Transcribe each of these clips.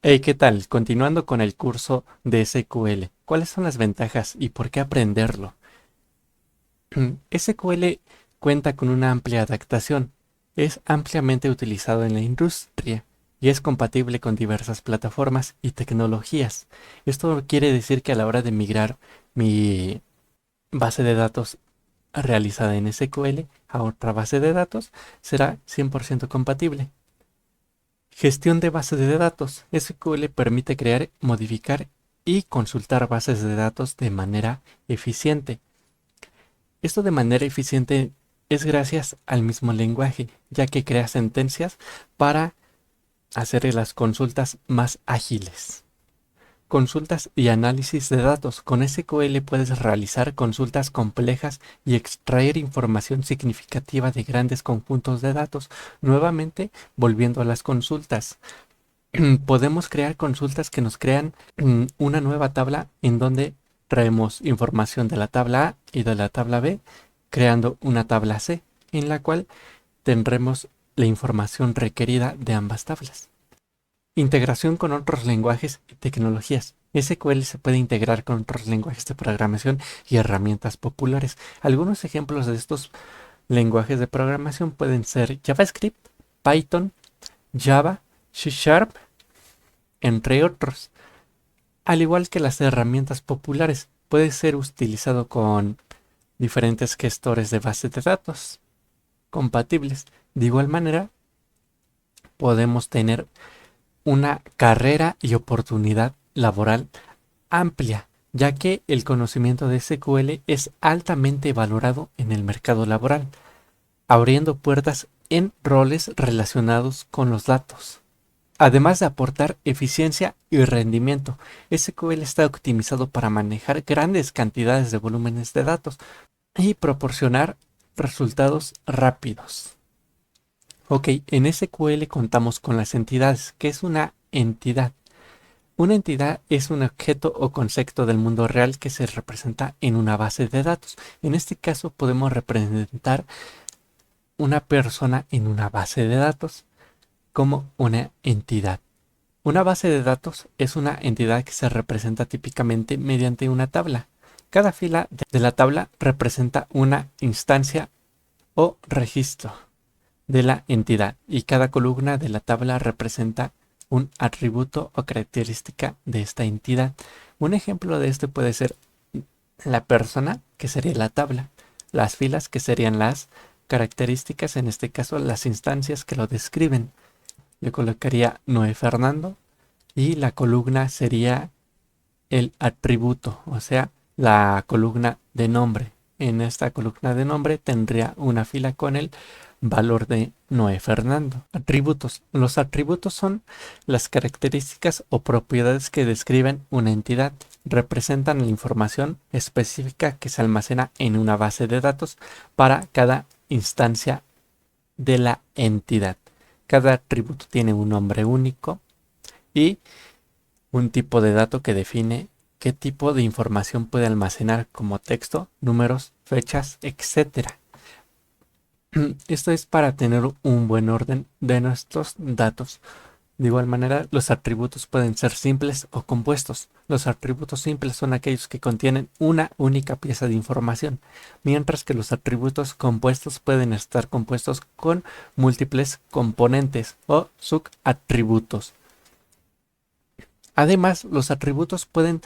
Hey, ¿qué tal? Continuando con el curso de SQL, ¿cuáles son las ventajas y por qué aprenderlo? SQL cuenta con una amplia adaptación, es ampliamente utilizado en la industria y es compatible con diversas plataformas y tecnologías. Esto quiere decir que a la hora de migrar mi base de datos realizada en SQL a otra base de datos será 100% compatible. Gestión de bases de datos. SQL permite crear, modificar y consultar bases de datos de manera eficiente. Esto de manera eficiente es gracias al mismo lenguaje, ya que crea sentencias para hacer las consultas más ágiles. Consultas y análisis de datos. Con SQL puedes realizar consultas complejas y extraer información significativa de grandes conjuntos de datos. Nuevamente, volviendo a las consultas. Podemos crear consultas que nos crean una nueva tabla en donde traemos información de la tabla A y de la tabla B, creando una tabla C, en la cual tendremos la información requerida de ambas tablas. Integración con otros lenguajes y tecnologías. SQL se puede integrar con otros lenguajes de programación y herramientas populares. Algunos ejemplos de estos lenguajes de programación pueden ser JavaScript, Python, Java, C Sharp, entre otros. Al igual que las herramientas populares, puede ser utilizado con diferentes gestores de bases de datos compatibles. De igual manera, podemos tener una carrera y oportunidad laboral amplia, ya que el conocimiento de SQL es altamente valorado en el mercado laboral, abriendo puertas en roles relacionados con los datos. Además de aportar eficiencia y rendimiento, SQL está optimizado para manejar grandes cantidades de volúmenes de datos y proporcionar resultados rápidos. Ok, en SQL contamos con las entidades. ¿Qué es una entidad? Una entidad es un objeto o concepto del mundo real que se representa en una base de datos. En este caso podemos representar una persona en una base de datos como una entidad. Una base de datos es una entidad que se representa típicamente mediante una tabla. Cada fila de la tabla representa una instancia o registro de la entidad y cada columna de la tabla representa un atributo o característica de esta entidad. Un ejemplo de esto puede ser la persona, que sería la tabla, las filas, que serían las características, en este caso las instancias que lo describen. Le colocaría Noé Fernando y la columna sería el atributo, o sea, la columna de nombre. En esta columna de nombre tendría una fila con el valor de Noé Fernando. Atributos. Los atributos son las características o propiedades que describen una entidad. Representan la información específica que se almacena en una base de datos para cada instancia de la entidad. Cada atributo tiene un nombre único y un tipo de dato que define qué tipo de información puede almacenar como texto, números, fechas, etc. Esto es para tener un buen orden de nuestros datos. De igual manera, los atributos pueden ser simples o compuestos. Los atributos simples son aquellos que contienen una única pieza de información, mientras que los atributos compuestos pueden estar compuestos con múltiples componentes o subatributos. Además, los atributos pueden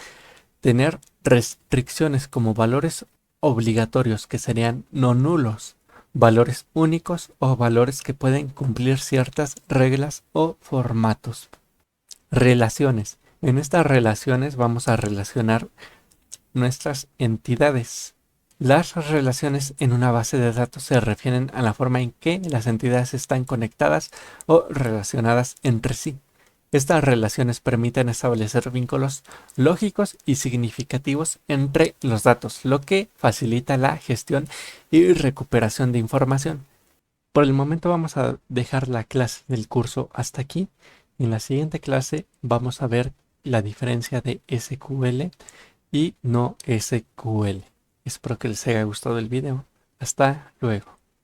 tener restricciones como valores obligatorios que serían no nulos, valores únicos o valores que pueden cumplir ciertas reglas o formatos. Relaciones. En estas relaciones vamos a relacionar nuestras entidades. Las relaciones en una base de datos se refieren a la forma en que las entidades están conectadas o relacionadas entre sí. Estas relaciones permiten establecer vínculos lógicos y significativos entre los datos, lo que facilita la gestión y recuperación de información. Por el momento vamos a dejar la clase del curso hasta aquí. En la siguiente clase vamos a ver la diferencia de SQL y no SQL. Espero que les haya gustado el video. Hasta luego.